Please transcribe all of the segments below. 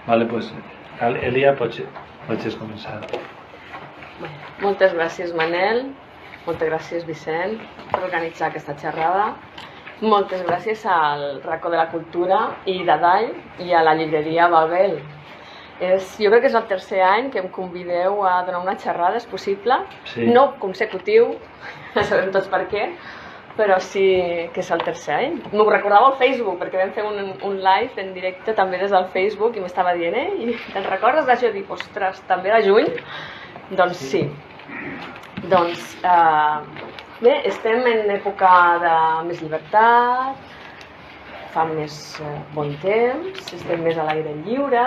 Vale, pues Elia, pots començar. Moltes gràcies, Manel. Moltes gràcies, Vicent, per organitzar aquesta xerrada. Moltes gràcies al Racó de la Cultura i d'Adall i a la llibreria Babel. Jo crec que és el tercer any que em convideu a donar una xerrada, és possible? Sí. No consecutiu, ja sabem tots per què, però sí que és el tercer any. M'ho recordava al Facebook, perquè vam fer un live en directe també des del Facebook i m'estava dient, i te'n recordes d'això? I dic, ostres, també era juny? Doncs sí. Doncs, bé, estem en època de més llibertat, fa més bon temps, estem més a l'aire lliure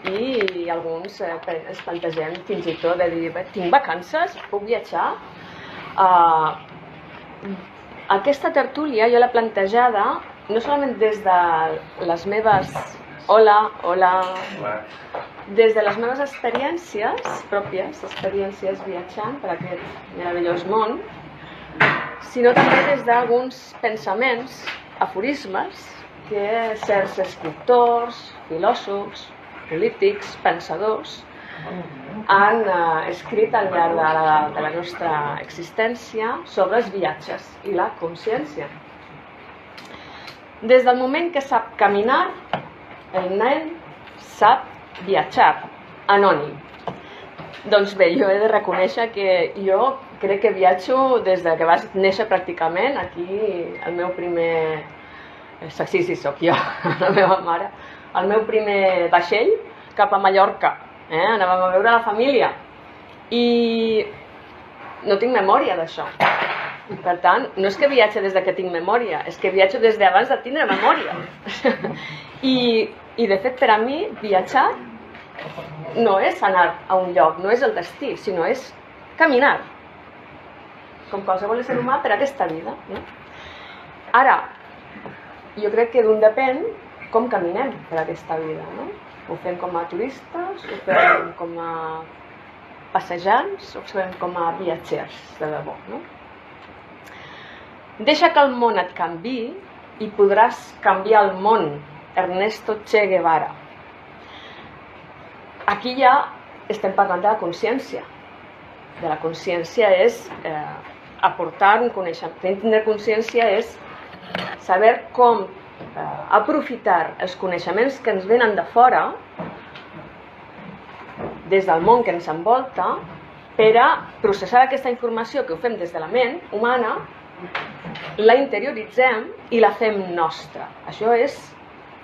i alguns es plantegem fins i tot de dir, tinc vacances, puc viatjar? Aquesta tertúlia jo l'he plantejada no solament des de les meves des de les meves experiències pròpies, experiències viatjant per aquest meravellós món, sinó també des d'alguns pensaments, aforismes que certs escriptors, filòsofs, polítics, pensadors han escrit al llarg de la nostra existència sobre els viatges i la consciència. Des del moment que sap caminar, el nen sap viatjar, anònim. Doncs bé, jo he de reconèixer que jo crec que viatjo des de que vaig néixer pràcticament. Aquí el meu primer... Sí, soc jo, la meva mare. El meu primer vaixell cap a Mallorca. Anàvem a veure la família. I no tinc memòria d'això. Per tant, no és que viatge des que tinc memòria, és que viatjo des d'abans de tindre memòria. I de fet, per a mi, viatjar no és anar a un lloc, no és el destí, sinó és caminar. Com qualsevol ésser humà per aquesta vida. Ara, jo crec que d'un depèn com caminem per aquesta vida. Ho fem com a turistes, ho fem com a passejants, ho fem com a viatgers, de debò. Deixa que el món et canviï i podràs canviar el món. Ernesto Che Guevara. Aquí ja estem parlant de la consciència. De la consciència és aportar un coneixement. Tindre consciència és saber com aprofitar els coneixements que ens venen de fora, des del món que ens envolta, per a processar aquesta informació que ho fem des de la ment humana, la interioritzem i la fem nostra. Això és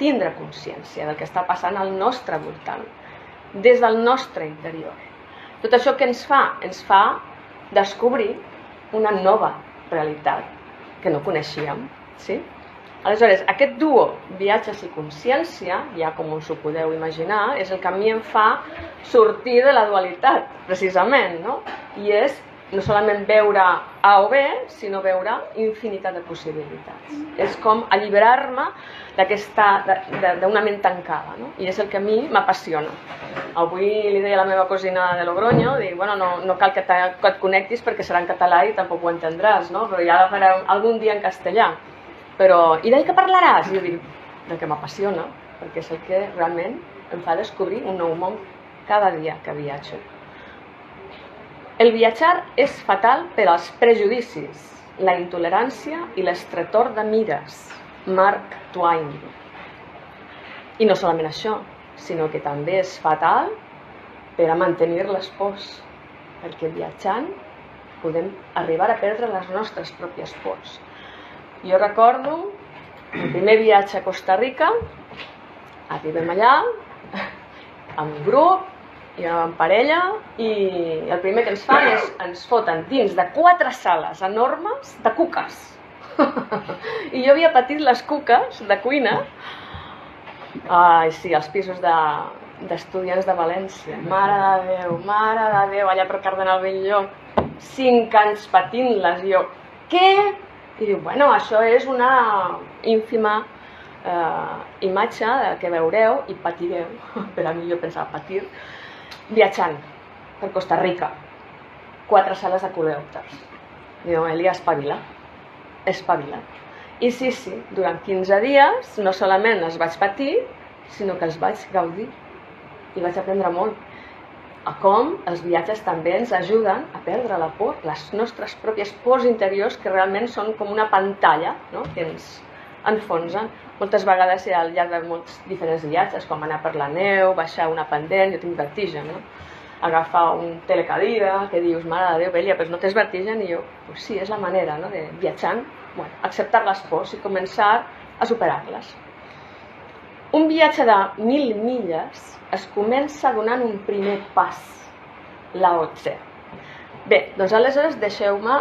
tindre consciència del que està passant al nostre voltant, des del nostre interior. Tot això que ens fa descobrir una nova realitat que no coneixíem. Sí? Aleshores, aquest duo, viatges i consciència, ja com us ho podeu imaginar, és el que a mi em fa sortir de la dualitat, precisament, no? I és no solament veure A o B, sinó veure infinitat de possibilitats. És com alliberar-me d'una ment tancada, no? I és el que a mi m'apassiona. Avui li deia a la meva cosina de Logroño, dic, bueno, no cal que et connectis perquè serà en català i tampoc ho entendràs, no? Però ja la faré algun dia en castellà. Però, i d'ell què parlaràs? I jo dic, del que m'apassiona, perquè és el que realment em fa descobrir un nou món cada dia que viatjo. El viatjar és fatal per als prejudicis, la intolerància i l'estretor de mires. Mark Twain. I no solament això, sinó que també és fatal per a mantenir les pors, perquè viatjant podem arribar a perdre les nostres pròpies pors. Jo recordo el primer viatge a Costa Rica, arribem allà, amb un grup, i en parella, i el primer que ens fan és ens foten dins de 4 sales enormes de cuques. I jo havia patit les cuques de cuina, sí, als pisos d'estudiants de València. Mare de Déu, allà per Cardenal Bell-lloc, 5 anys patint-les, i jo, què? I diu, bueno, això és una ínfima imatge que veureu i patireu, per a mi jo pensava patir, viatjant per Costa Rica, 4 sales de coleòpters. Diu, Elia, espavila. I sí, durant 15 dies no solament els vaig patir, sinó que els vaig gaudir. i vaig aprendre molt. A com els viatges també ens ajuden a perdre la por, les nostres pròpies pors interiors, que realment són com una pantalla, no?, que ens enfonsen. Moltes vegades al llarg de molts diferents viatges, com anar per la neu, baixar una pendent, jo tinc vertigen, no?, agafar un telecadira, que dius, mare de Déu, Bèlia, però no tens vertigen? I jo, pues sí, és la manera, no?, de viatjant, bueno, acceptar les pors i començar a superar-les. Un viatge de 1.000 milles es comença donant un primer pas, Lao Tse. Bé, doncs aleshores deixeu-me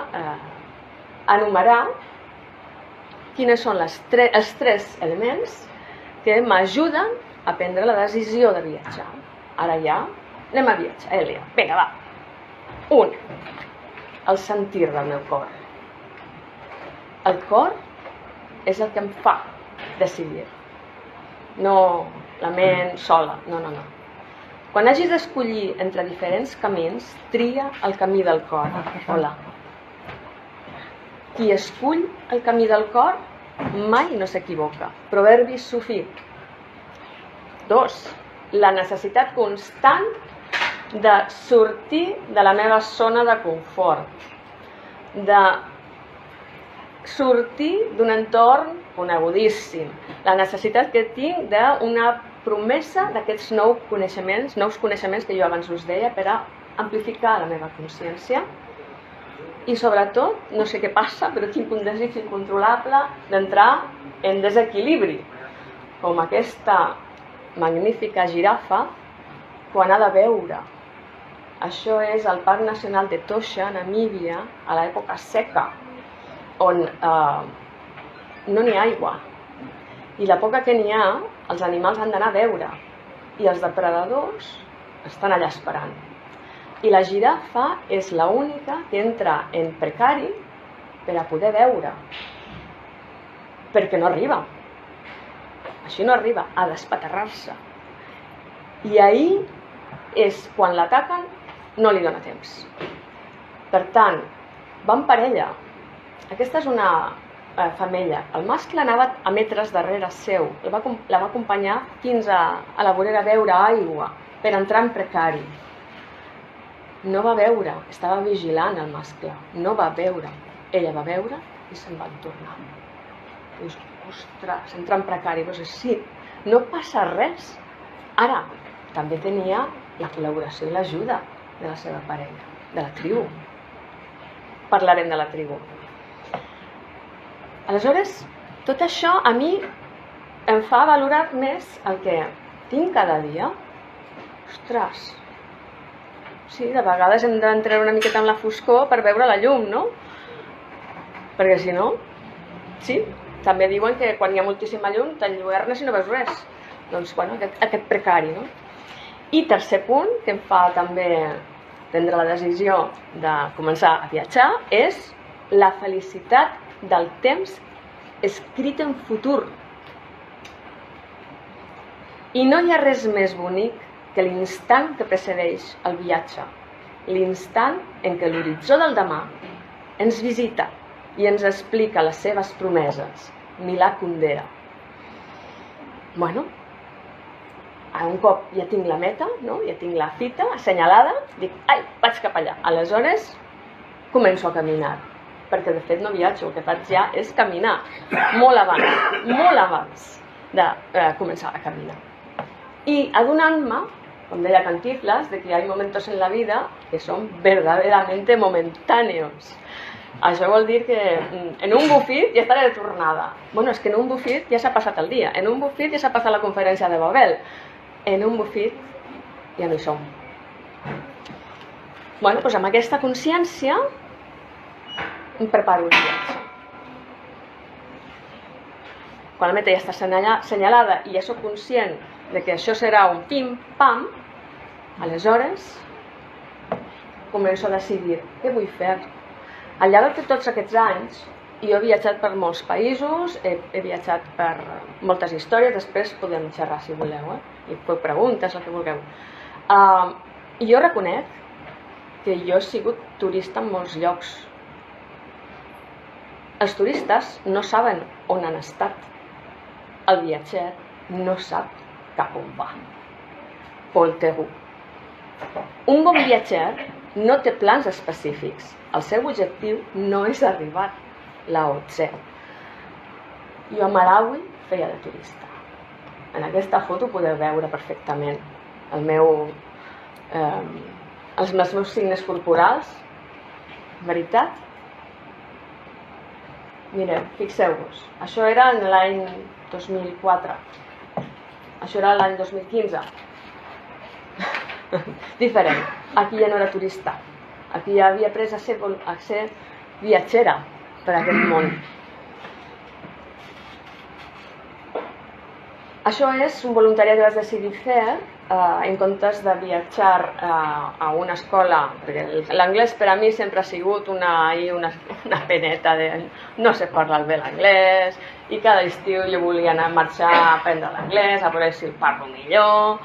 enumerar quines són els tres elements que m'ajuden a prendre la decisió de viatjar. Ara ja anem a viatjar, Èlia. Vinga, va. 1. El sentir del meu cor. El cor és el que em fa decidir. No la ment sola, no. Quan hagis d'escollir entre diferents camins, tria el camí del cor. Hola. Qui escull el camí del cor mai no s'equivoca. Proverbi sufí. 2. La necessitat constant de sortir de la meva zona de confort, de sortir d'un entorn conegudíssim, la necessitat que tinc d'una promesa d'aquests nous coneixements que jo abans us deia, per a amplificar la meva consciència. I sobretot, no sé què passa, però tinc un desig incontrolable d'entrar en desequilibri, com aquesta magnífica girafa quan ha de beure. Això és el Parc Nacional de Tosha, a Namíbia, a l'època seca, on no n'hi ha aigua. I la poca que n'hi ha, els animals han d'anar a beure. I els depredadors estan allà esperant. I la girafa és l'única que entra en precari per a poder beure. Perquè no arriba. Així no arriba, a despaterrar-se. I ahir és quan l'ataquen, no li dona temps. Per tant, va en parella. Aquesta és una femella. El mascle anava a metres darrere seu. La va acompanyar fins a la vorera a beure aigua per entrar en precari. No va beure, estava vigilant el mascle. No va beure. Ella va beure i se'n va tornar. Dius, ostres, entra en precari. Doncs sí, no passa res. Ara, també tenia la col·laboració i l'ajuda de la seva parella, de la tribu. Parlarem de la tribu. Aleshores, tot això a mi em fa valorar més el que tinc cada dia. Ostres, sí, de vegades hem d'entrar una miqueta en la foscor per veure la llum, no? Perquè si no, sí, també diuen que quan hi ha moltíssima llum t'enlluernes i no veus res. Doncs, bueno, aquest precari, no? I tercer punt, que em fa també prendre la decisió de començar a viatjar, és la felicitat del temps escrit en futur. I no hi ha res més bonic que l'instant que precedeix el viatge, l'instant en què l'horitzó del demà ens visita i ens explica les seves promeses. Milà Kundera. Bueno, un cop ja tinc la meta, no? Ja tinc la fita assenyalada, dic, ai, vaig cap allà. Aleshores, començo a caminar, perquè de fet no viatjo, el que faig ja és caminar, molt abans de començar a caminar. I adonant-me, com deia Cantinflas, de que hi ha momentos en la vida que són verdaderamente momentáneos. Això vol dir que en un bufit ja estaré de tornada. Bueno, és que en un bufit ja s'ha passat el dia, en un bufit ja s'ha passat la conferència de Babel, en un bufit ja no hi som. Bueno, doncs amb aquesta consciència em preparo el viatge. Quan la meta ja està assenyalada i ja soc conscient de que això serà un pim-pam, aleshores començo a decidir què vull fer. Al llarg de tots aquests anys, jo he viatjat per molts països, he viatjat per moltes històries, després podem xerrar si voleu, i feu preguntes, el que vulgueu. Jo reconec que jo he sigut turista en molts llocs. Els turistes no saben on han estat. El viatger no sap cap on va. Paul Theroux. Un bon viatger no té plans específics. El seu objectiu no és arribar Lao-Tse. Jo a Malawi feia de turista. En aquesta foto podeu veure perfectament els meus signes corporals. Veritat? Mireu, fixeu-vos. Això era en l'any 2004. Això era l'any 2015. Diferent. Aquí ja no era turista. Aquí ja havia après a ser viatgera per aquest món. Això és un voluntariat que vaig decidir fer en comptes de viatjar a una escola, perquè l'anglès per a mi sempre ha sigut una peneta de no sé parlar bé l'anglès, i cada estiu jo volia anar a marxar a aprendre l'anglès, a veure si el parlo millor,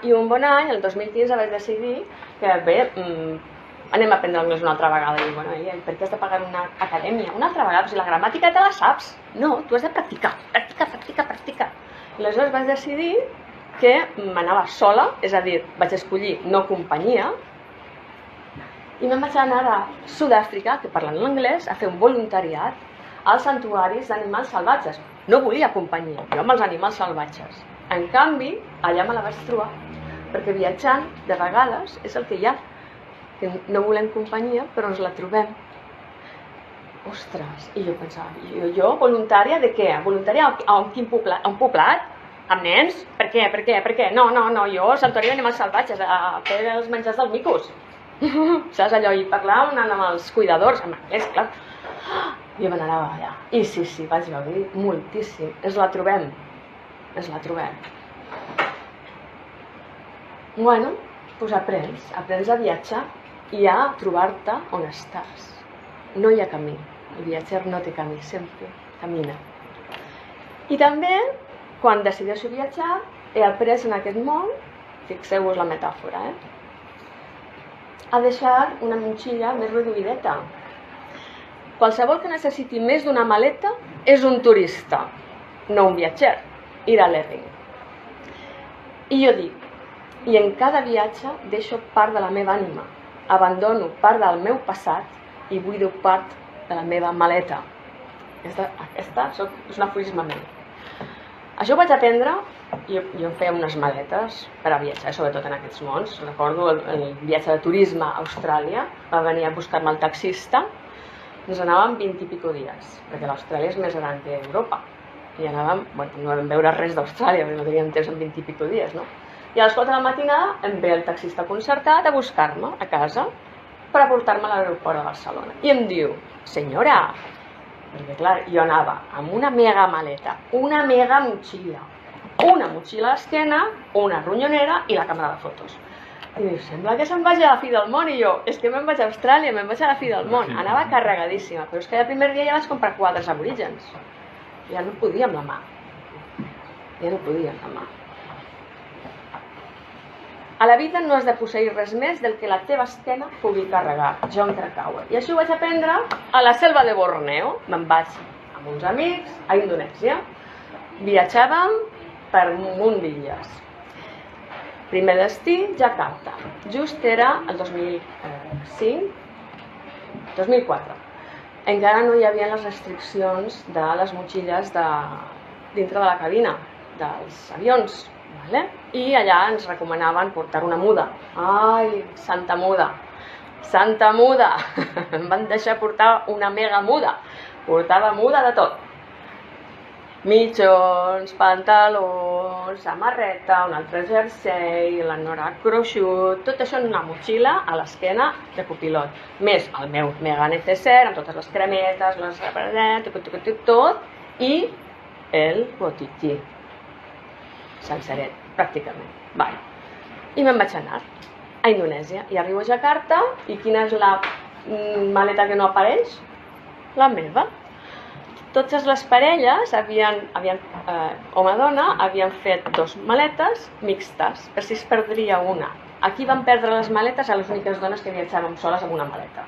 i un bon any, el 2015, vaig decidir que bé, anem a aprendre anglès una altra vegada. I bueno, per què has de pagar una acadèmia? Una altra vegada, si la gramàtica te la saps. No, tu has de practicar. I aleshores vaig decidir que m'anava sola, és a dir, vaig escollir no companyia, i me'n vaig anar a Sud-àfrica, que parlen l'anglès, a fer un voluntariat als santuaris d'animals salvatges. No volia companyia, jo amb els animals salvatges. En canvi, allà me la vaig trobar, perquè viatjant, de vegades, és el que hi ha, que no volem companyia, però ens la trobem. Ostres, i jo pensava, jo voluntària de què? Voluntària a quin poblat? A un poblat? Amb nens? Per què? No, jo al santuari d'animals salvatges, a fer els menjars dels micos. Saps allò? I parlar amb els cuidadors, amb anglès, clar. Jo me n'anava allà. I sí, vaig gaudir moltíssim. Ens la trobem. Bueno, doncs aprens a viatjar i a trobar-te on estàs. No hi ha camí. El viatger no té camí, sempre camina. I també, quan decideixo viatjar, he après en aquest món, fixeu-vos la metàfora, a deixar una motxilla més reduïdeta. Qualsevol que necessiti més d'una maleta és un turista, no un viatger. Ir a l'Erring. I jo dic, i en cada viatge deixo part de la meva ànima, abandono part del meu passat i buido part de la meva maleta. Aquesta és un aforisme meu. Això ho vaig aprendre, jo em feia unes maletes per a viatjar, sobretot en aquests mons. Recordo el viatge de turisme a Austràlia, va venir a buscar-me el taxista, ens anàvem 20 i pico dies, perquè l'Austràlia és més gran que Europa. I anàvem, no vam veure res d'Austràlia, perquè no teníem temps en 20 i pico dies, no? I a les 4 de la matinada em ve el taxista concertat a buscar-me a casa per a portar-me a l'aeroport de Barcelona. I em diu, senyora, perquè clar, jo anava amb una mega maleta, una mega motxilla, una motxilla a l'esquena, una ronyonera i la càmera de fotos. I diu, sembla que se'n vagi a la fi del món. I jo, és que me'n vaig a Austràlia, me'n vaig a la fi del món. Anava carregadíssima, però és que el primer dia ja vaig comprar quadres aborígens. Ja no podia amb la mà. A la vida no has de posseir res més del que la teva esquena pugui carregar. John Krakauer. I això ho vaig aprendre a la selva de Borneo. Me'n vaig amb uns amics a Indonèsia. Viatjàvem per un munt d'illes. Primer destí, Jakarta. Just era el 2004. Encara no hi havia les restriccions de les motxilles dintre de la cabina dels avions. I allà ens recomanaven portar una muda. Ai, santa muda! Em van deixar portar una mega muda. Portava muda de tot. Mitjons, pantalons, samarreta, un altre jersei, l'anorac gruixut, tot això en una motxilla a l'esquena de copilot. Més el meu mega necessaire amb totes les cremetes, tot, i el botiquí. Senceret, pràcticament. I me'n vaig anar a Indonèsia. I arribo a Jakarta, i quina és la maleta que no apareix? La meva. Totes les parelles, home-dona, havien fet 2 maletes mixtes, per si es perdria una. Aquí van perdre les maletes a les úniques dones que viatjàvem soles amb una maleta.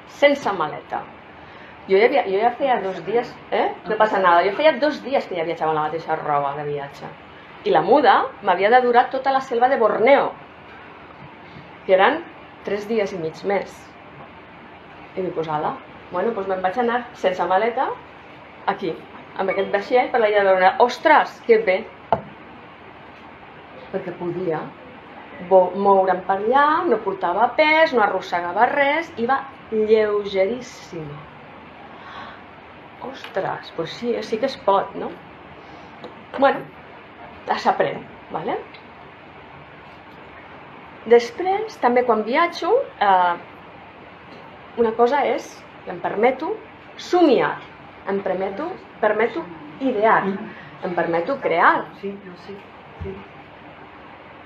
Sense maleta. Jo ja feia 2 dies, no passa nada, jo feia 2 dies que ja viatjava amb la mateixa roba de viatge. I la muda m'havia de durar tota la selva de Borneo, que eren 3 dies i mig més. I dic, pues ala, bueno, doncs me'n vaig anar sense maleta aquí, amb aquest vaixell per l'illa de Borneo. Ostres, que bé! Perquè podia moure'm per allà, no portava pes, no arrossegava res, i va lleugeríssima. Ostres, doncs sí que es pot, no? Bueno, s'aprèn, ¿vale? Després, també quan viatjo, una cosa és que em permeto somiar, em permeto idear, em permeto crear.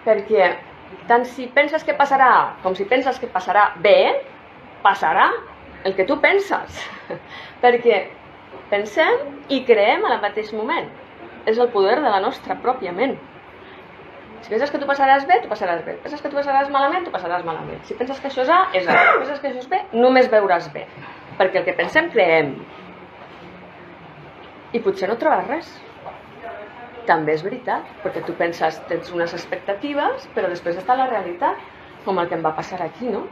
Perquè tant si penses que passarà com si penses que passarà bé, passarà el que tu penses. Perquè pensem i creem al mateix moment. És el poder de la nostra pròpia ment. Si penses que tu passaràs bé, tu passaràs bé. Si penses que tu passaràs malament, tu passaràs malament. Si penses que això és A, és A. Si penses que això és B, només veuràs bé. Perquè el que pensem, creem. I potser no trobes res. També és veritat, perquè tu penses, tens unes expectatives, però després està la realitat, com el que em va passar aquí, no?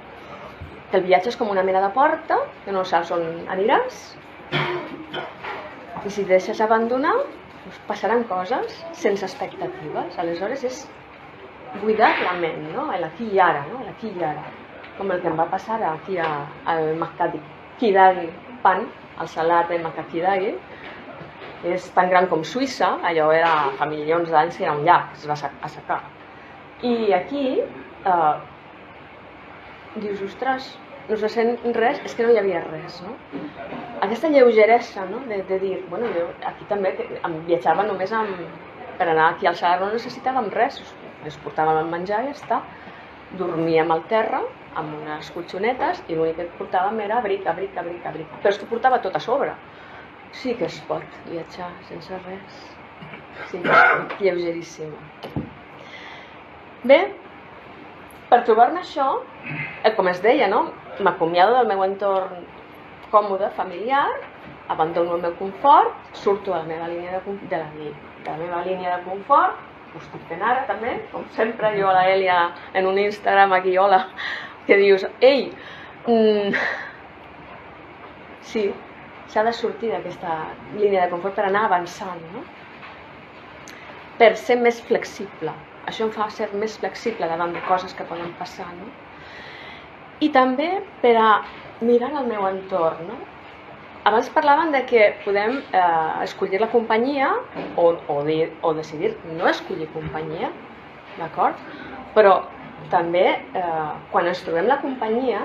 Que el viatge és com una mena de porta, que no saps on aniràs, i si et deixes abandonar, doncs passaran coses sense expectatives. Aleshores és buidar la ment, no? L'aquí i ara, no? L'aquí i ara. Com el que em va passar aquí al Makakidagi Pan, al salar de Makakidagi. És tan gran com Suïssa, allò era fa milions d'anys que era un llac, es va assecar. I aquí dius, ostres, no se sent res, és que no hi havia res, no? Aquesta lleugeresa, no? De dir, bueno, jo aquí també viatjava només per anar aquí al salar, no necessitàvem res, ens portàvem el menjar i ja està. Dormíem al terra amb unes colxonetes i l'únic que portàvem era abric. Però és que portava tot a sobre. Sí que es pot viatjar sense res. Sí que es pot, lleugeríssima. Bé, per trobar-me això, com es deia, no? M'acomiado del meu entorn còmode, familiar, abandono el meu confort, surto de la meva línia de confort, ho estic fent ara també, com sempre, jo a la Èlia en un Instagram aquí, hola, que dius, ei, sí, s'ha de sortir d'aquesta línia de confort per anar avançant, no? Per ser més flexible. Això em fa ser més flexible davant de coses que poden passar, no? I també per a mirar el meu entorn, no? Abans parlaven de que podem escollir la companyia o decidir no escollir companyia, d'acord? Però també quan ens trobem la companyia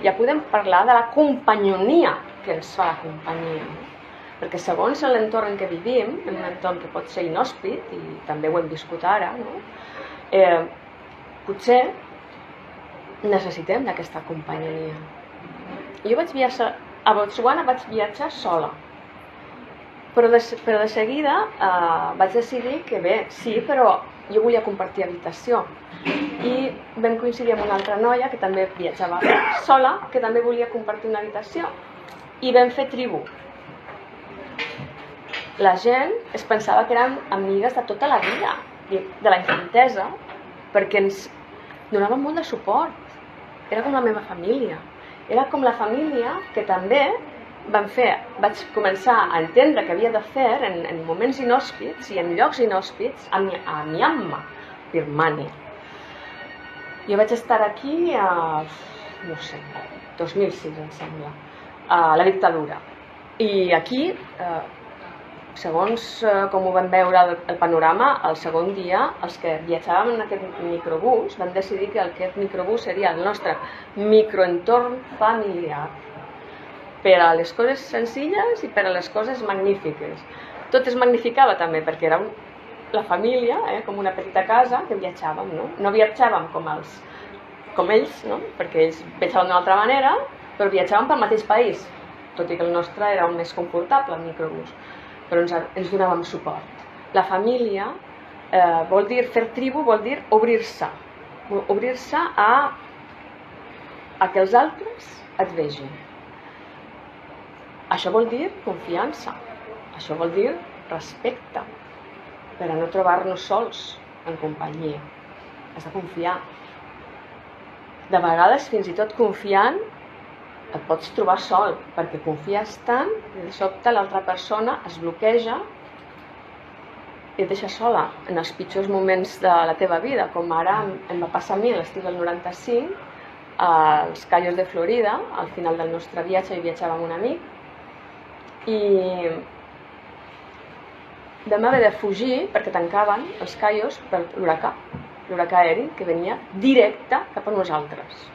ja podem parlar de la companyonia que ens fa la companyia, no? Perquè segons l'entorn en què vivim, en un entorn que pot ser inhòspit, i també ho hem viscut ara, no? Potser necessitem d'aquesta companyia. Jo vaig viatjar a Botswana, vaig viatjar sola, però de seguida vaig decidir que bé, sí, però jo volia compartir habitació, i vam coincidir amb una altra noia que també viatjava sola, que també volia compartir una habitació, i vam fer tribu. La gent es pensava que érem amigues de tota la vida, de la infantesa, perquè ens donaven molt de suport. Era com la meva família. Era com la família que també vaig començar a entendre que havia de fer en moments inhòspits i en llocs inhòspits a Myanmar, Birmània. Jo vaig estar aquí no sé, 2006 em sembla, a la dictadura. I aquí, segons com ho vam veure el panorama, el segon dia els que viatjàvem en aquest microbús vam decidir que aquest microbús seria el nostre microentorn familiar, per a les coses senzilles i per a les coses magnífiques. Tot es magnificava també perquè era la família, com una petita casa que viatjàvem, no? No viatjàvem com ells, no? Perquè ells viatjaven d'una altra manera, però viatjàvem pel mateix país, tot i que el nostre era un més confortable, el microbús, però ens donàvem suport. La família vol dir fer tribu, vol dir obrir-se a que els altres et vegin. Això vol dir confiança, això vol dir respecte, per a no trobar-nos sols en companyia. Has de confiar. De vegades, fins i tot confiant, et pots trobar sol, perquè confies tant i de sobte l'altra persona es bloqueja i et deixa sola en els pitjors moments de la teva vida, com ara em va passar a mi l'estiu del 95, als Cayos de Florida, al final del nostre viatge, hi viatjava amb un amic, i vam haver de fugir perquè tancaven els Cayos per l'huracà Erin, que venia directe cap a nosaltres.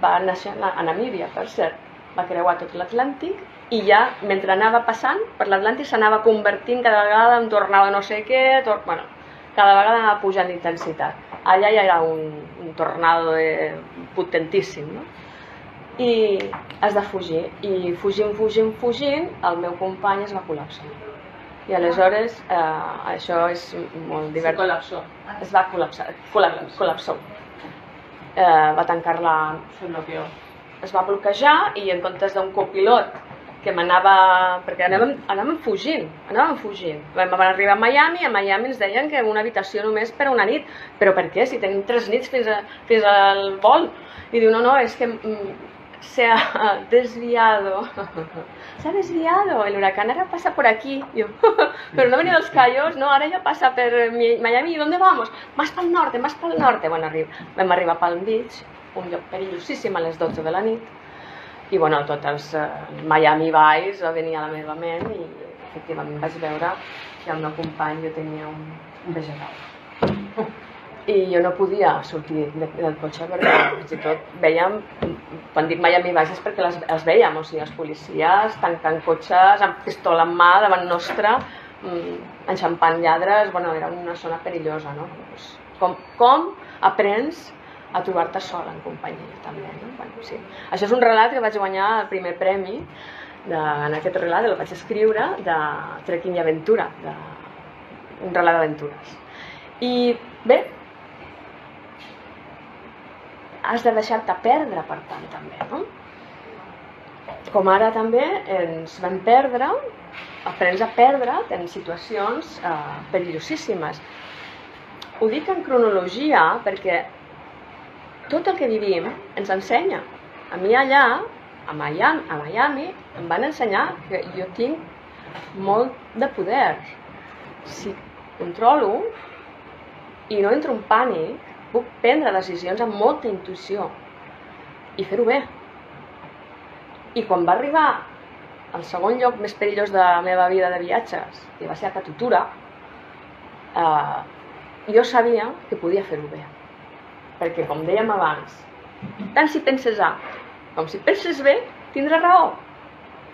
Va néixer a Namíbia, per cert, va creuar tot l'Atlàntic i ja, mentre anava passant per l'Atlàntic, s'anava convertint cada vegada en tornado no sé què, bueno, cada vegada anava pujant d'intensitat. Allà ja era un tornado potentíssim, no? I has de fugir, i fugint, el meu company es va col·lapsar. I aleshores, això és molt divertit. Es va col·lapsar. Va tancar es va bloquejar i en comptes d'un copilot que m'anava, perquè anàvem fugint. Vam arribar a Miami ens deien que una habitació només per a una nit. Però per què? Si tenim 3 nits fins al vol. I diu, no, és que se ha desviado, el huracán ahora pasa por aquí. Yo, pero no ha venido los Cayos, no, ahora ya pasa por Miami. ¿Y dónde vamos? Más para el norte. Bueno, vam arribar a Palm Beach, un lloc perillosíssim a les 12 de la nit, i bueno, tots els Miami Vice va venir a la meva ment i efectivament vaig veure que el meu company jo tenia un vegetal. I jo no podia sortir del cotxe perquè fins i tot veiem, quan dic Miami Vice és perquè els veiem, o sigui, els policies tancant cotxes amb pistola en mà davant nostre, enxampant lladres, bueno, era una zona perillosa, no? Com aprens a trobar-te sola en companyia també, no? Bueno, sí. Això és un relat que vaig guanyar el primer premi, en aquest relat el vaig escriure de Trekking i Aventura, un relat d'aventures. I bé, has de deixar-te perdre, per tant, també, no? Com ara també ens vam perdre, aprens a perdre't en situacions perillosíssimes. Ho dic en cronologia perquè tot el que vivim ens ensenya. A mi allà, a Miami, em van ensenyar que jo tinc molt de poder. Si controlo i no entro en pànic, puc prendre decisions amb molta intuïció i fer-ho bé. I quan va arribar al segon lloc més perillós de la meva vida de viatges, que va ser a Katutura, jo sabia que podia fer-ho bé. Perquè, com dèiem abans, tant si penses A com si penses B, tindràs raó.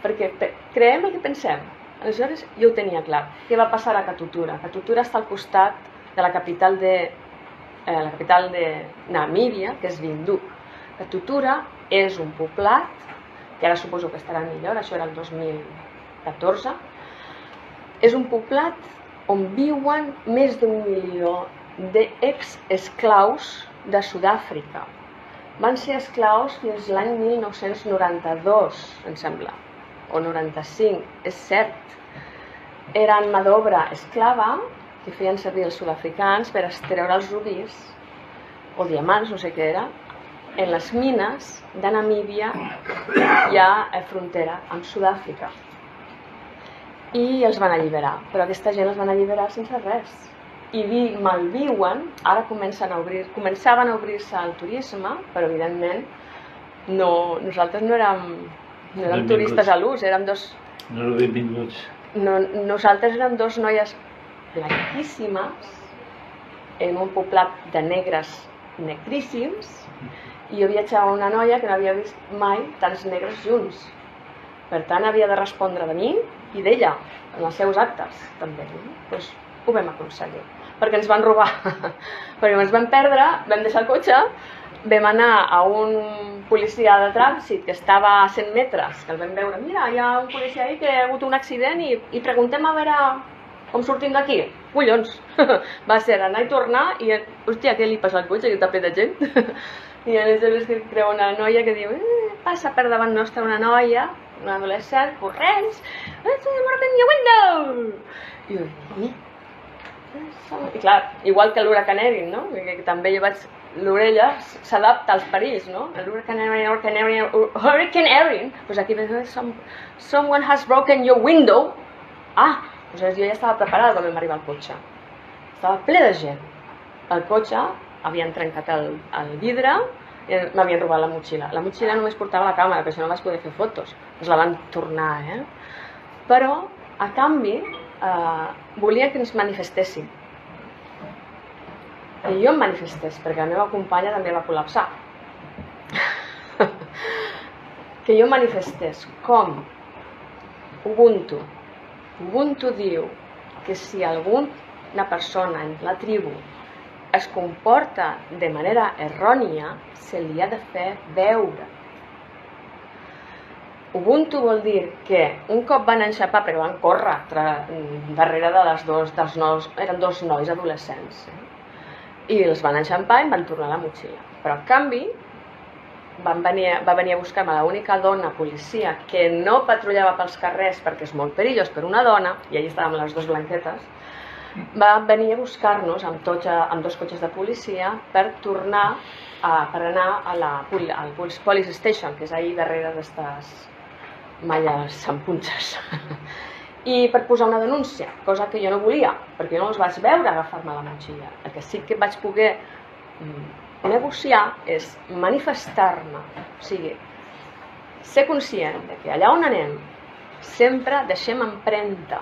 Perquè creiem el que pensem. Aleshores, jo ho tenia clar. Què va passar a Katutura? Katutura està al costat de la capital de Namíbia, que és Windhoek. Katutura és un poblat, que ara suposo que estarà millor, això era el 2014, és un poblat on viuen més d'1 milió d'ex-esclaus de Sud-àfrica. Van ser esclaus fins l'any 1992, em sembla, o 95, és cert. Eren mà d'obra esclava que feien servir els sud-africans per extreure els rubís o diamants, no sé què era, en les mines de Namíbia, ja a frontera amb Sud-àfrica. I els van alliberar, però aquesta gent els van alliberar sense res. I malviuen, ara començaven a obrir-se al turisme, però evidentment nosaltres no érem turistes a l'ús, érem dos... No érem benvinguts. Nosaltres érem dos noies blanquíssimes en un poblat de negres negríssims, i jo viatjava amb una noia que no havia vist mai tants negres junts. Per tant, havia de respondre de mi i d'ella, en els seus actes, també. Doncs ho vam aconseguir, perquè ens van robar, perquè ens vam perdre, vam deixar el cotxe, vam anar a un policia de trànsit que estava a 100 metres, que el vam veure, mira, hi ha un policia ahí que ha hagut un accident i preguntem a veure com sortim d'aquí. Collons! Va ser anar i tornar i, hòstia, què li passa al cotxe, que està ple de gent? I aleshores que creu una noia que diu, passa per davant nostra una noia, una adolescent, corrents, "Let's open your window!" I jo, I clar, igual que l'huracan Erin, no? Que també jo vaig... L'orella s'adapta als perills, no? Hurricane Erin. Doncs aquí someone has broken your window. Doncs jo ja estava preparada quan vam arribar al cotxe. Estava ple de gent. El cotxe havien trencat el vidre i m'havien robat la motxilla. La motxilla només portava la càmera, per això no vaig poder fer fotos. Ens la van tornar, Però, a canvi, volien que ens manifestéssim. I jo em manifestés, perquè la meva companya també va col·lapsar. Que jo manifestés com Ubuntu. Ubuntu diu que si alguna persona en la tribu es comporta de manera errònia, se li ha de fer veure. Ubuntu vol dir que un cop van enxapar, perquè van córrer darrere dels nois, eren dos nois adolescents, i els van enxampar i em van tornar la motxilla. Però, en canvi, va venir a buscar-me l'única dona policia que no patrullava pels carrers perquè és molt perillós per una dona, i allà estàvem les dues blanquetes, va venir a buscar-nos amb dos cotxes de policia per anar al Police Station, que és ahir darrere d'aquestes malles amb punxes. I per posar una denúncia, cosa que jo no volia, perquè jo no els vaig veure agafar-me la motxilla. El que sí que vaig poder negociar és manifestar-me, o sigui, ser conscient de que allà on anem sempre deixem empremta.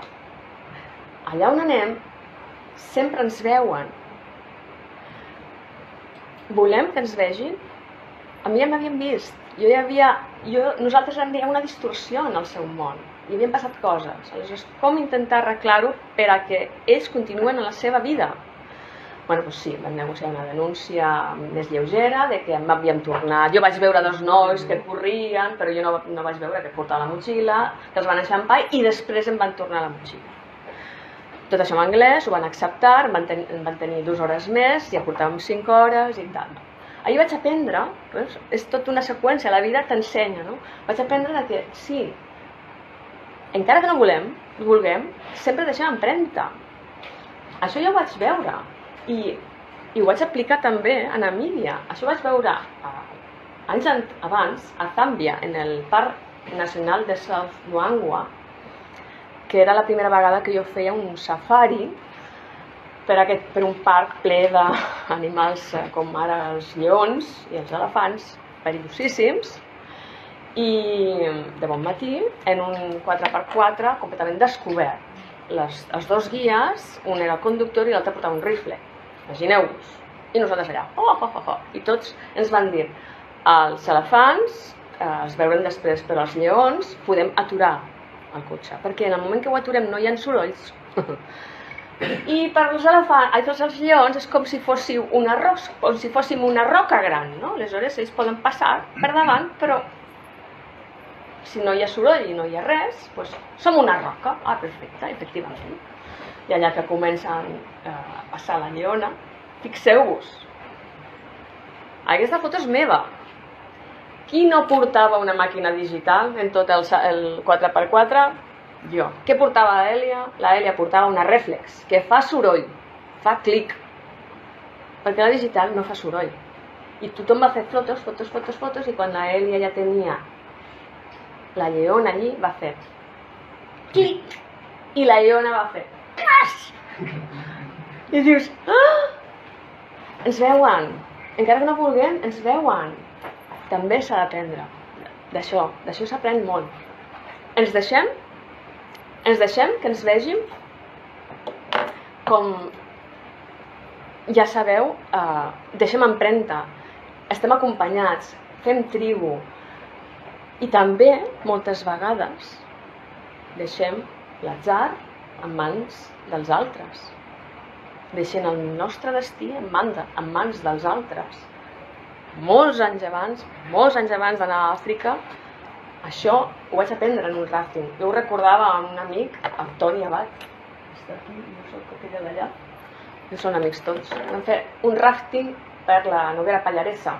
Allà on anem sempre ens veuen. Volem que ens vegin? A mi ja m'havien vist. Nosaltres hi havia una distorsió en el seu món. Hi havien passat coses. Aleshores, com intentar arreglar-ho per a que ells continuen en la seva vida? Doncs sí, vam negociar una denúncia més lleugera, de que m'havíem tornat. Jo vaig veure dos nois que corrien, però jo no vaig veure que portava la motxilla, que els van enxampar i després em van tornar la motxilla. Tot això en anglès, ho van acceptar, em van tenir 2 hores més, ja portàvem 5 hores i tal. Ahir vaig aprendre, és tota una seqüència, la vida t'ensenya, no? Vaig aprendre que sí, encara que no vulguem, sempre deixem empremta. Això ja ho vaig veure i ho vaig aplicar també a Namíbia. Això ho vaig veure anys abans a Zàmbia, en el Parc Nacional de South Luangwa, que era la primera vegada que jo feia un safari per un parc ple d'animals com ara els lleons i els elefants, perillosíssims, i de bon matí, en un 4x4 completament descobert. Els dos guies, un era el conductor i l'altre portava un rifle, imagineu-vos. I nosaltres allà, i tots ens van dir, els elefants es veurem després, però els lleons podem aturar el cotxe, perquè en el moment que ho aturem no hi ha sorolls. I per els lleons és com si fóssim una roca gran, no? Aleshores ells poden passar per davant, però si no hi ha soroll i no hi ha res, doncs som una roca. Perfecte, efectivament. I allà que comencen a passar la lleona, fixeu-vos, aquesta foto és meva. Qui no portava una màquina digital en tot el 4x4? Jo. Què portava l'Èlia? L'Èlia portava una rèflex, que fa soroll, fa clic, perquè la digital no fa soroll. I tothom va fer fotos, i quan l'Èlia ja tenia la lleona allí, va fer clic, i la lleona va fer crash! I dius, ens veuen, encara que no vulguem, ens veuen. També s'ha d'aprendre d'això s'aprèn molt. Ens deixem que ens vegin com, ja sabeu, deixem empremta, estem acompanyats, fem tribu, i també, moltes vegades, deixem l'atzar en mans dels altres, deixem el nostre destí en mans dels altres. Molts anys abans d'anar a Àfrica, això ho vaig aprendre en un ràfting. Jo ho recordava amb un amic, el Toni Abad, està aquí, no soc aquella d'allà, no són amics tots. Vam fer un ràfting per la Noguera Pallaresa.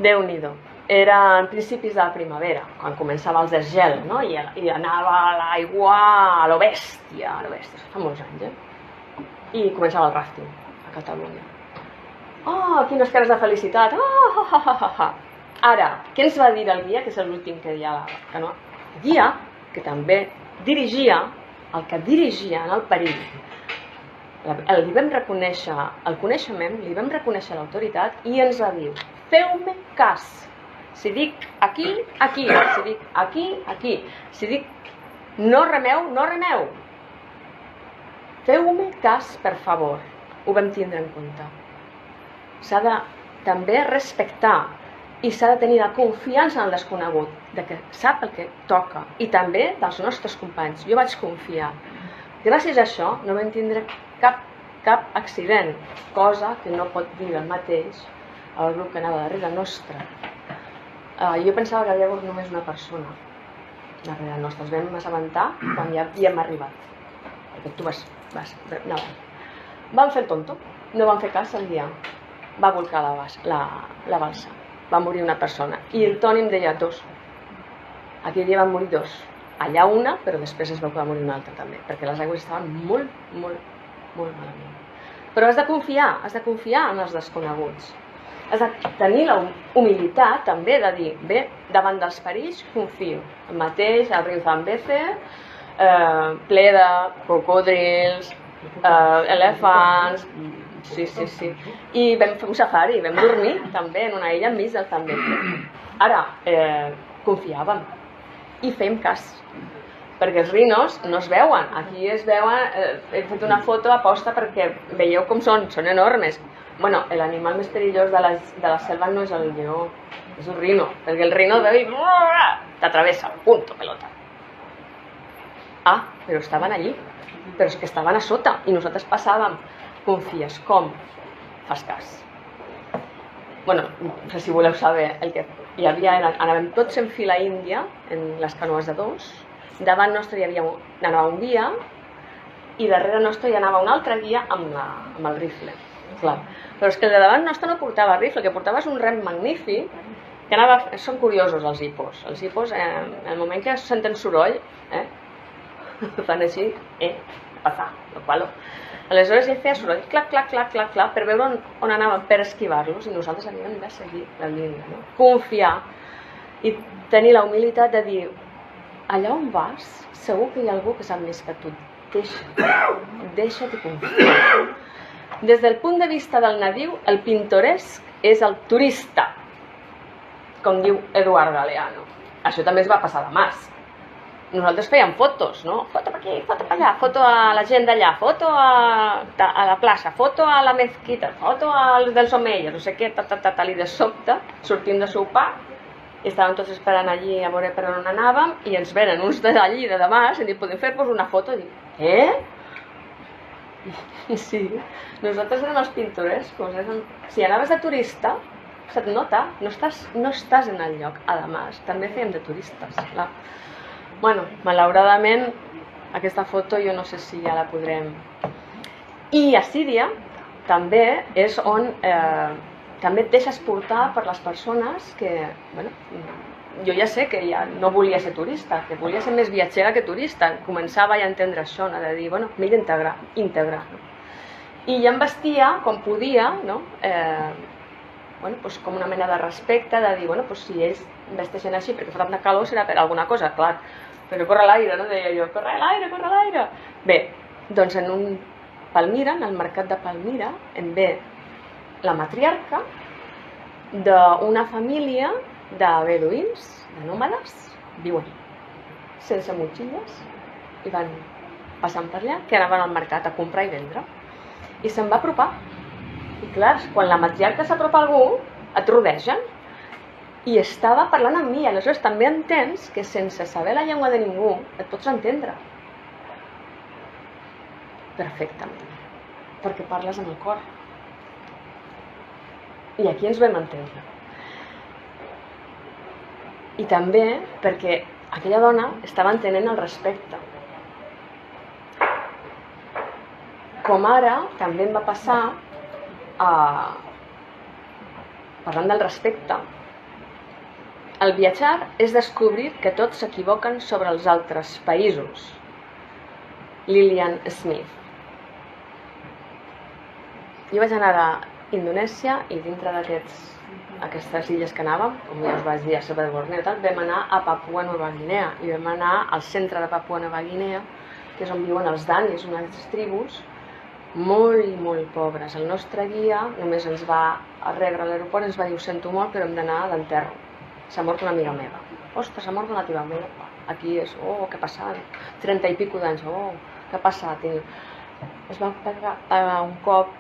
Déu-n'hi-do. Era en principis de la primavera, quan començava el desgel, no? I anava a l'aigua a lo bèstia, fa molts anys, i començava el ràfting a Catalunya. Quines cares de felicitat! Ara, què ens va dir el guia, que és l'últim que hi ha? El guia, que també dirigia, el que dirigia en el perill, li vam reconèixer el coneixement, li vam reconèixer l'autoritat i ens va dir: feu-me cas. Si dic aquí, aquí. Si dic aquí, aquí. Si dic no remeu, no remeu. Feu-me cas, per favor. Ho vam tindre en compte. S'ha de també respectar i s'ha de tenir la confiança en el desconegut, de que sap el que toca, i també dels nostres companys. Jo vaig confiar. Gràcies a això no vam tindre cap accident, cosa que no pot dir el mateix al grup que anava darrere nostra. Jo pensava que havia hagut només una persona darrere nostra. Ens vam assabentar quan ja havíem arribat, perquè tu vas anar. Vam fer el tonto, no vam fer cas el guia. Va volcar la balsa, va morir una persona i el Toni em deia 2. Aquell dia van morir 2, allà una, però després es veu que va morir una altra també, perquè les aigües estaven molt malament. Però has de confiar en els desconeguts. Has de tenir la humilitat també de dir, bé, davant dels perills confio. El mateix, el riu Zambeze, ple de cocodrils, elefants, sí. I vam fer un safari, vam dormir també en una illa enmig del Zambeze. Ara, confiàvem i fèiem cas, perquè els rinos no es veuen. Aquí es veuen, he fet una foto aposta perquè veieu com són enormes. Bueno, l'animal més perillós de la selva no és el lleó, és el rino, perquè el rino veu i t'atravessa, punto, pelota. Però estaven allí, però és que estaven a sota i nosaltres passàvem. Confies, com? Fas cas. Bueno, si voleu saber, el que hi havia, anàvem tots en fila índia, en les canoes de 2, davant nostre hi anava un guia i darrere nostre hi anava un altre guia amb el rifle. Clar. Però és que el de davant nostre no portava rifle, el que portava és un rem magnífic, que són curiosos els hipos. Els hipos, en el moment que senten soroll, fan així, passar, lo qual. Aleshores ell feia soroll, clac, per veure on anaven, per esquivar-los, i nosaltres havíem de seguir la línia, no? Confiar i tenir la humilitat de dir, allà on vas, segur que hi ha algú que sap més que tu. Deixa't i confia. Des del punt de vista del nadiu, el pintoresc és el turista, com diu Eduard Galeano. Això també es va passar de Mas. Nosaltres fèiem fotos, no? Foto per aquí, foto per allà, foto a la gent d'allà, foto a la plaça, foto a la mezquita, foto dels omeies, no sé què, i de sobte sortim de sopar i estàvem tots esperant allí a veure per on anàvem i ens venen uns d'allí de Damas i diuen, podem fer-vos una foto? I dic, Sí, nosaltres érem els pintorescos. Si anaves de turista, se't nota, no estàs en el lloc. A Damas també fèiem de turistes, clar. Bueno, malauradament, aquesta foto jo no sé si ja la podrem... I a Síria també és on també et deixes portar per les persones que, bueno, jo ja sé que ja no volia ser turista, que volia ser més viatgera que turista. Començava ja a entendre això, no? De dir, bueno, m'he d'integrar. No? I ja em vestia com podia, no? Bueno, pues, com una mena de respecte, de dir, bueno, pues, si ells vesteixen així perquè fa tanta calor serà per alguna cosa, clar. Però corre l'aire, no? Deia jo, corre l'aire. Bé, doncs en un Palmira, en el mercat de Palmira, em ve la matriarca d'una família de beduïns, de nòmades, viuen sense motxilles i van passant per allà, que anaven al mercat a comprar i vendre. I se'n va apropar. I clar, quan la matriarca s'apropa a algú, et rodegen. I estava parlant amb mi, aleshores també entens que sense saber la llengua de ningú et pots entendre. Perfectament. Perquè parles amb el cor. I aquí ens vam entendre. I també perquè aquella dona estava entenent el respecte. Com ara també em va passar, parlant del respecte, el viatjar és descobrir que tots s'equivoquen sobre els altres països. Lillian Smith. Jo vaig anar a Indonèsia i dintre d'aquestes illes que anàvem, com ja us vaig dir, a Selva de Borneo, vam anar a Papua Nova Guinea i vam anar al centre de Papua Nova Guinea, que és on viuen els danis, unes tribus molt pobres. El nostre guia només ens va rebre a l'aeroport i ens va dir: ho sento molt, però hem d'anar d'enterro. S'ha mort una amiga meva. Ostres, s'ha mort una teva meva. Aquí és, oh, què ha passat? 30 i pico d'anys, oh, què ha passat? I es va pegar un cop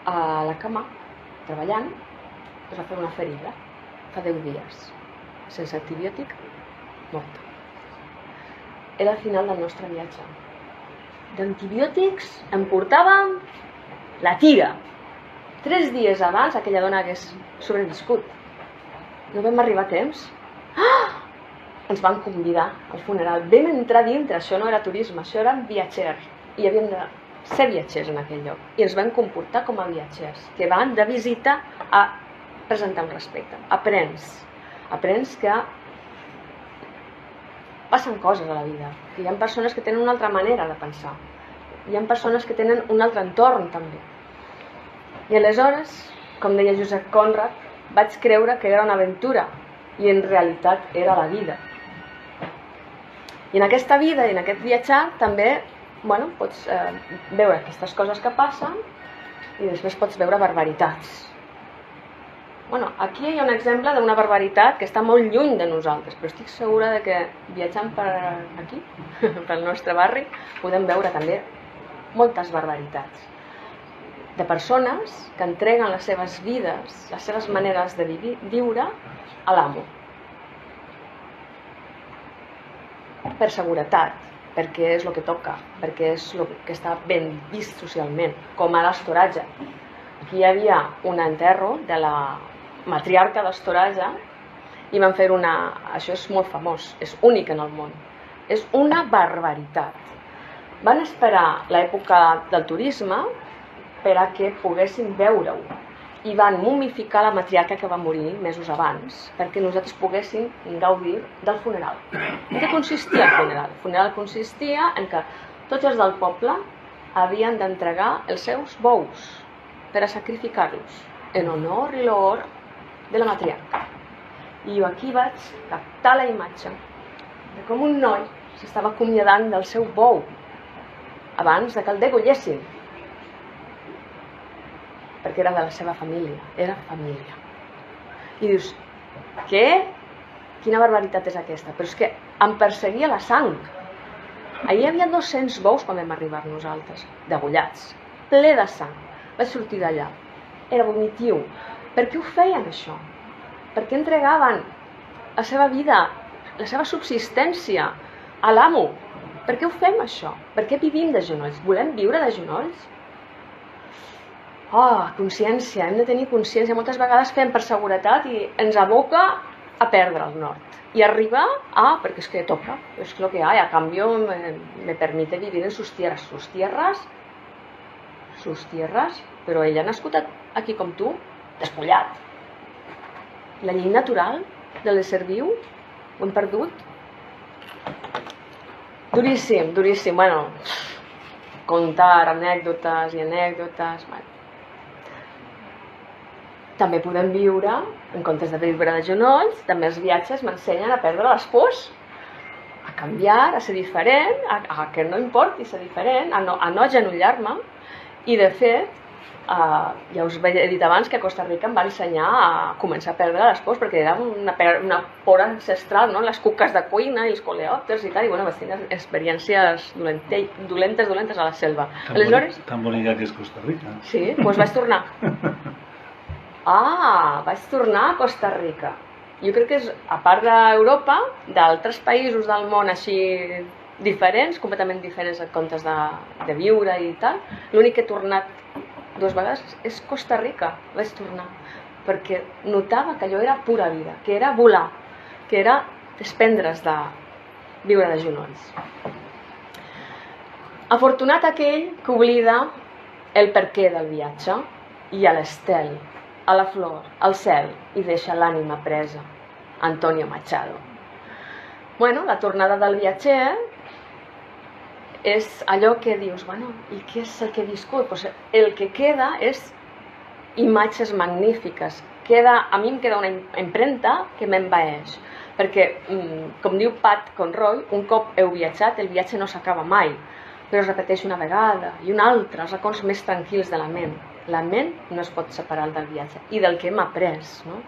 a la cama, treballant, es va fer una ferida, fa 10 dies, sense antibiòtic, morta. Era el final del nostre viatge. D'antibiòtics en portàvem la tira. 3 dies abans aquella dona hagués sobreviscut. No vam arribar a temps. Ah! Ens van convidar al funeral. Vam entrar dintre, això no era turisme, això eren viatgers. I havíem de ser viatgers en aquell lloc. I ens van comportar com a viatgers, que van de visita a presentar un respecte. Aprens que passen coses a la vida, que hi ha persones que tenen una altra manera de pensar, hi ha persones que tenen un altre entorn també. I aleshores, com deia Josep Conrad, vaig creure que era una aventura i en realitat era la vida. I en aquesta vida i en aquest viatjar també pots veure aquestes coses que passen i després pots veure barbaritats. Aquí hi ha un exemple d'una barbaritat que està molt lluny de nosaltres, però estic segura de que viatjant per aquí, pel nostre barri, podem veure també moltes barbaritats de persones que entreguen les seves vides, les seves maneres de viure a l'amo. Per seguretat, perquè és el que toca, perquè és el que està ben vist socialment, com a l'Astoratge. Aquí hi havia un enterro de la matriarca d'Astoratge i van fer això és molt famós, és únic en el món, és una barbaritat. Van esperar l'època del turisme per a que poguessin veure-ho i van mumificar la matriarca que va morir mesos abans perquè nosaltres poguéssim gaudir del funeral. En què consistia el funeral? El funeral consistia en que tots els del poble havien d'entregar els seus bous per a sacrificar-los en honor i l'honor de la matriarca. I jo aquí vaig captar la imatge de com un noi s'estava acomiadant del seu bou abans de que el degollessin, perquè era de la seva família, era família. I dius, què? Quina barbaritat és aquesta? Però és que em perseguia la sang. Allà hi havia 200 bous quan vam arribar nosaltres, degollats, ple de sang. Vaig sortir d'allà, era vomitiu. Per què ho feien això? Per què entregaven la seva vida, la seva subsistència a l'amo? Per què ho fem això? Per què vivim de genolls? Volem viure de genolls? Consciència, hem de tenir consciència. Moltes vegades fem per seguretat i ens aboca a perdre el nord. Y arriba, porque es que toca, es lo que hay, a cambio me permite vivir en sus tierras, però ella ha nascut aquí com tu, despullat. La llei natural de l'ésser viu, ho hem perdut. Duríssim, duríssim, contar anècdotes i anècdotes, També podem viure, en comptes de viure de genolls, també els viatges m'ensenyen a perdre les pors, a canviar, a ser diferent, a que no importi ser diferent, a no agenollar-me. I de fet, ja us he dit abans que a Costa Rica em va ensenyar a començar a perdre les pors, perquè era una por ancestral, no? Les cuques de cuina i els coleòpters i tal, i vaig tenir experiències dolentes a la selva. Tan bonica que és Costa Rica. Sí, doncs vaig tornar. Vaig tornar a Costa Rica. Jo crec que és, a part d'Europa, d'altres països del món així diferents, completament diferents en comptes de viure i tal, l'únic que he tornat 2 vegades és Costa Rica. Vaig tornar, perquè notava que allò era pura vida, que era volar, que era desprendre's de viure de genolls. Afortunat aquell que oblida el perquè del viatge i a l'estel, a la flor, al cel, i deixa l'ànima presa. Antonio Machado. La tornada del viatger és allò que dius, bueno, i què és el que he viscut? Pues el que queda és imatges magnífiques. A mi em queda una empremta que m'envaeix, perquè, com diu Pat Conroy, un cop heu viatjat, el viatge no s'acaba mai, però es repeteix una vegada i una altra, els racons més tranquils de la ment. La ment no es pot separar del viatge i del que hem après, no?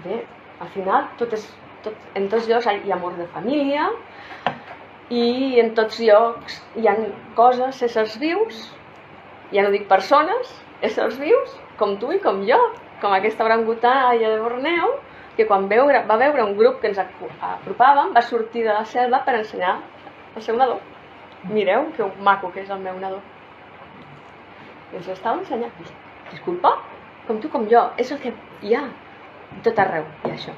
Bé, al final, en tots llocs hi ha amor de família i en tots llocs hi ha coses, éssers vius, ja no dic persones, éssers vius, com tu i com jo, com aquesta orangutana de Borneo, que quan va veure un grup que ens apropàvem, va sortir de la selva per ensenyar el seu nadó. Mireu que maco que és el meu nadó. I ens l'estava ensenyant. Disculpa, com tu com jo, és el que hi ha tot arreu, i això.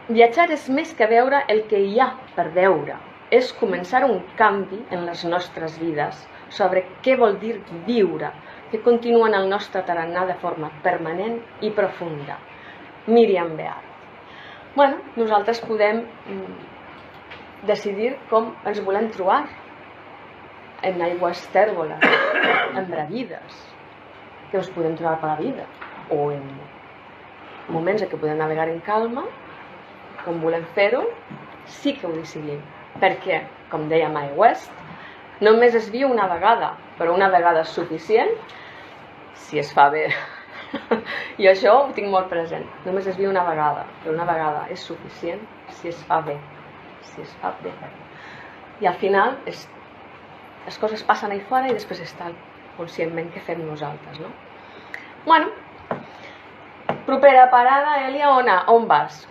Viatjar és més que veure el que hi ha per veure. És començar un canvi en les nostres vides sobre què vol dir viure, que continua en el nostre tarannà de forma permanent i profunda. Miriam Beard. Bueno, nosaltres podem decidir com ens volem trobar en aigües tèrboles, en bravides, que ens podem trobar per la vida, o en moments en què podem navegar en calma, com volem fer-ho, sí que ho decidim. Perquè, com deia Mae West, només es viu una vegada, però una vegada és suficient si es fa bé. I això ho tinc molt present. Només es viu una vegada, però una vegada és suficient si es fa bé. Si es fa bé. I al final les coses passen ahí fora i després està conscientment què fem nosaltres, no? Bueno, propera parada, Elia, on vas?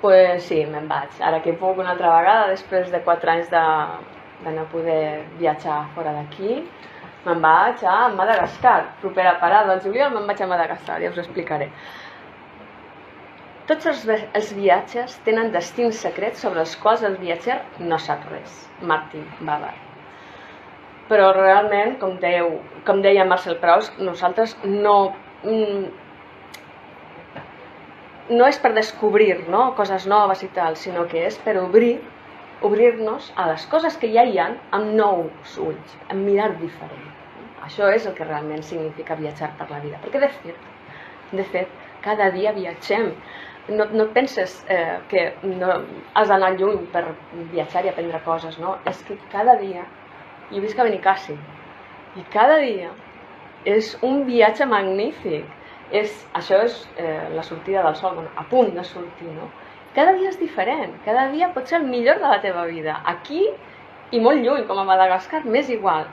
Pues sí, me'n vaig. Ara que puc una altra vegada, després de 4 anys de no poder viatjar fora d'aquí, me'n vaig a Madagascar. Propera parada, al juliol me'n vaig a Madagascar, ja us ho explicaré. Tots els viatges tenen destins secrets sobre els quals el viatger no sap res. Martin Buber. Però realment, com deia Marcel Proust, nosaltres no és per descobrir, no, coses noves i tal, sinó que és per obrir-nos a les coses que ja hi ha amb nous ulls, amb mirar diferent. Això és el que realment significa viatjar per la vida. Perquè de fet, cada dia viatgem. No penses que no has d'anar lluny per viatjar i aprendre coses, no? És que cada dia, jo visc a Benicàssim, i cada dia és un viatge magnífic. Això és la sortida del sol, a punt de sortir, no? Cada dia és diferent, cada dia pot ser el millor de la teva vida, aquí i molt lluny, com a Madagascar, m'és igual.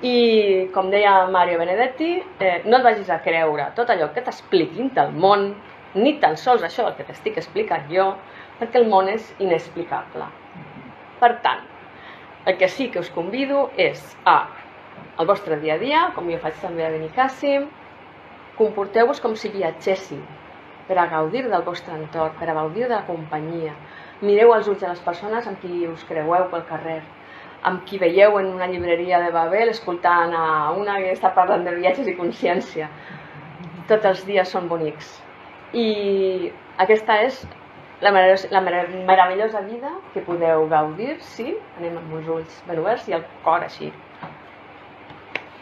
I com deia Mario Benedetti, no et vagis a creure tot allò que t'expliquin del món, ni tan sols això el que t'estic explicant jo, perquè el món és inexplicable. Per tant, el que sí que us convido és al vostre dia a dia, com jo faig també a Benicàssim, comporteu-vos com si viatgéssiu, per a gaudir del vostre entorn, per a gaudir de la companyia. Mireu als ulls a les persones amb qui us creueu pel carrer, amb qui veieu en una llibreria de Babel escoltant a una que està parlant de viatges i consciència. Tots els dies són bonics. I aquesta és la meravellosa vida que podeu gaudir si anem amb els ulls ben oberts i el cor així.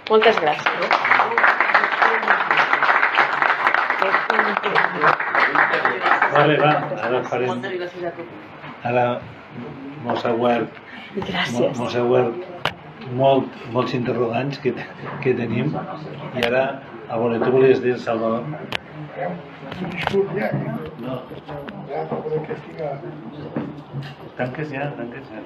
Moltes gràcies. Vale, va, ara farem... Moltes gràcies a tu. Ara mos ha obert molts interrogants que tenim i ara, a veure, tu volies dir, Salvador? No. Tanques ja.